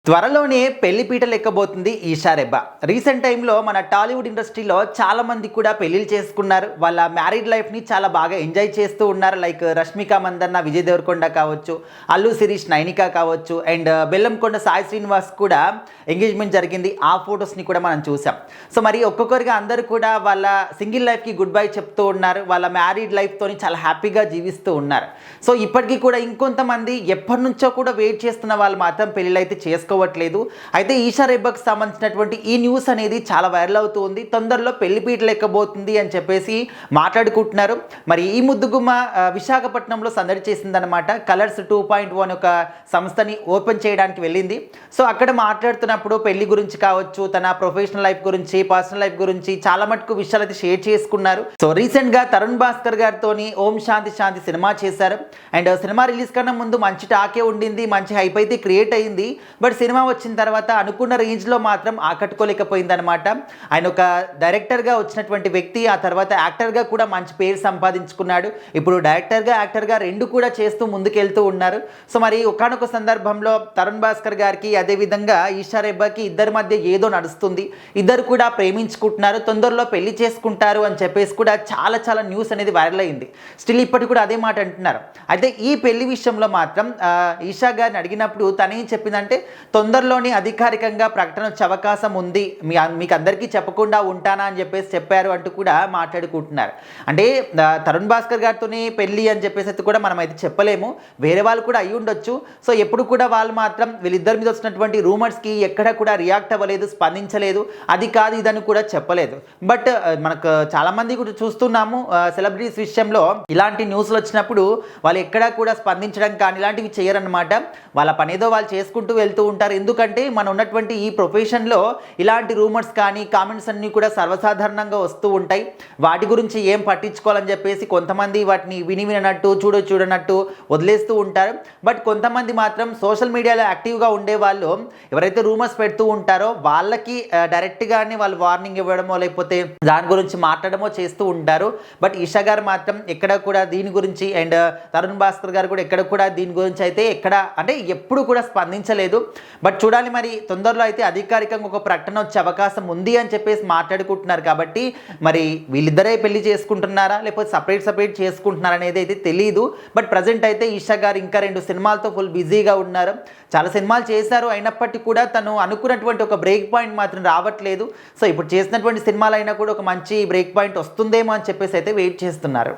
త్వరలోనే పెళ్లిపీటలు ఎక్కబోతుంది ఈషా రెబ్బా. రీసెంట్ టైంలో మన టాలీవుడ్ ఇండస్ట్రీలో చాలా మంది కూడా పెళ్లిళ్ళు చేసుకున్నారు. వాళ్ళ మ్యారీడ్ లైఫ్ని చాలా బాగా ఎంజాయ్ చేస్తూ ఉన్నారు. లైక్ రష్మిక మందన్న, విజయ్ దేవరకొండ కావచ్చు, అల్లు శిరీష్, నైనిక కావచ్చు, అండ్ బెల్లంకొండ సాయి శ్రీనివాస్ కూడా ఎంగేజ్మెంట్ జరిగింది. ఆ ఫొటోస్ని కూడా మనం చూసాం. సో మరి ఒక్కొక్కరిగా అందరూ కూడా వాళ్ళ సింగిల్ లైఫ్కి గుడ్ బై చెప్తూ ఉన్నారు. వాళ్ళ మ్యారీడ్ లైఫ్తోని చాలా హ్యాపీగా జీవిస్తూ ఉన్నారు. సో ఇప్పటికీ కూడా ఇంకొంతమంది ఎప్పటి నుంచో కూడా వెయిట్ చేస్తున్న వాళ్ళు మాత్రం పెళ్ళిళ్ళు అయితే చేసుకోవట్లేదు. అయితే ఈషా రెబ్బాకి సంబంధించినటువంటి ఈ న్యూస్ అనేది చాలా వైరల్ అవుతూ ఉంది. తొందరలో పెళ్లిపీటలు ఎక్కబోతుంది అని చెప్పేసి మాట్లాడుకుంటున్నారు. మరి ఈ ముద్దుగుమ్మ విశాఖపట్నంలో సందడి చేసిందనమాట. కలర్స్ 2.1 ఒక సంస్థని ఓపెన్ చేయడానికి వెళ్ళింది. సో అక్కడ మాట్లాడుతున్నప్పుడు పెళ్లి గురించి కావచ్చు, తన ప్రొఫెషనల్ లైఫ్ గురించి, పర్సనల్ లైఫ్ గురించి చాలా మటుకు విషయాలు అయితే షేర్ చేసుకున్నారు. సో రీసెంట్గా తరుణ్ భాస్కర్ గారితోని ఓం శాంతి శాంతి సినిమా చేశారు. అండ్ సినిమా రిలీజ్ కన్నా ముందు మంచి టాకే ఉండింది, మంచి హైప్ అయితే క్రియేట్ అయింది. బట్ సినిమా వచ్చిన తర్వాత అనుకున్న రేంజ్లో మాత్రం ఆకట్టుకోలేకపోయిందనమాట. ఆయన ఒక డైరెక్టర్గా వచ్చినటువంటి వ్యక్తి, ఆ తర్వాత యాక్టర్గా కూడా మంచి పేరు సంపాదించుకున్నాడు. ఇప్పుడు డైరెక్టర్గా, యాక్టర్గా రెండు కూడా చేస్తూ ముందుకెళ్తూ ఉన్నారు. సో మరి ఒకానొక సందర్భంలో తరుణ్ భాస్కర్ గారికి, అదేవిధంగా ఈషా రెబ్బాకి ఇద్దరి మధ్య ఏదో నడుస్తుంది, ఇద్దరు కూడా ప్రేమించుకుంటున్నారు, తొందరలో పెళ్లి చేసుకుంటారు అని చెప్పేసి కూడా చాలా చాలా న్యూస్ అనేది వైరల్ అయింది. స్టిల్ ఇప్పటికి కూడా అదే మాట అంటున్నారు. అయితే ఈ పెళ్లి విషయంలో మాత్రం ఈషా గారిని అడిగినప్పుడు తనేం చెప్పిందంటే, తొందరలోనే అధికారికంగా ప్రకటన వచ్చే అవకాశం ఉంది, మీకు అందరికీ చెప్పకుండా ఉంటానా అని చెప్పేసి చెప్పారు అంటూ కూడా మాట్లాడుకుంటున్నారు. అంటే తరుణ్ భాస్కర్ గారితోనే పెళ్ళి అని చెప్పేసి అయితే కూడా మనం అయితే చెప్పలేము, వేరే వాళ్ళు కూడా అయ్యి ఉండొచ్చు. సో ఎప్పుడు కూడా వాళ్ళు మాత్రం వీళ్ళిద్దరి మీద వచ్చినటువంటి రూమర్స్కి ఎక్కడ కూడా రియాక్ట్ అవ్వలేదు, స్పందించలేదు, అది కాదు ఇదని కూడా చెప్పలేదు. బట్ మనకు చాలామంది కూడా చూస్తున్నాము, సెలబ్రిటీస్ విషయంలో ఇలాంటి న్యూస్లు వచ్చినప్పుడు వాళ్ళు ఎక్కడా కూడా స్పందించడం కానీ ఇలాంటివి చేయరన్నమాట. వాళ్ళ పనేదో వాళ్ళు చేసుకుంటూ వెళ్తూ ఉంటారు. ఎందుకంటే మనం ఉన్నటువంటి ఈ ప్రొఫెషన్లో ఇలాంటి రూమర్స్ కానీ కామెంట్స్ అన్నీ కూడా సర్వసాధారణంగా వస్తూ ఉంటాయి. వాటి గురించి ఏం పట్టించుకోవాలని చెప్పేసి కొంతమంది వాటిని వినట్టు చూడనట్టు వదిలేస్తూ ఉంటారు. బట్ కొంతమంది మాత్రం సోషల్ మీడియాలో యాక్టివ్గా ఉండే వాళ్ళు ఎవరైతే రూమర్స్ పెడుతూ ఉంటారో వాళ్ళకి డైరెక్ట్గానే వాళ్ళు వార్నింగ్ ఇవ్వడమో లేకపోతే దాని గురించి మాట్లాడమో చేస్తూ ఉంటారు. బట్ ఈషా గారు మాత్రం ఎక్కడ కూడా దీని గురించి, అండ్ తరుణ్ భాస్కర్ గారు కూడా ఎక్కడ కూడా దీని గురించి అయితే అంటే ఎప్పుడు కూడా స్పందించలేదు. బట్ చూడాలి, మరి తొందరలో అయితే అధికారికంగా ఒక ప్రకటన వచ్చే అవకాశం ఉంది అని చెప్పేసి మాట్లాడుకుంటున్నారు. కాబట్టి మరి వీళ్ళిద్దరే పెళ్లి చేసుకుంటున్నారా లేకపోతే సపరేట్ చేసుకుంటున్నారా అనేది అయితే తెలియదు. బట్ ప్రజెంట్ అయితే ఈషా గారు ఇంకా 2 సినిమాలతో ఫుల్ బిజీగా ఉన్నారు. చాలా సినిమాలు చేశారు, అయినప్పటికీ కూడా తను అనుకున్నటువంటి ఒక బ్రేక్ పాయింట్ మాత్రం రావట్లేదు. సో ఇప్పుడు చేసినటువంటి సినిమాలైనా కూడా ఒక మంచి బ్రేక్ పాయింట్ వస్తుందేమో అని చెప్పేసి అయితే వెయిట్ చేస్తున్నారు.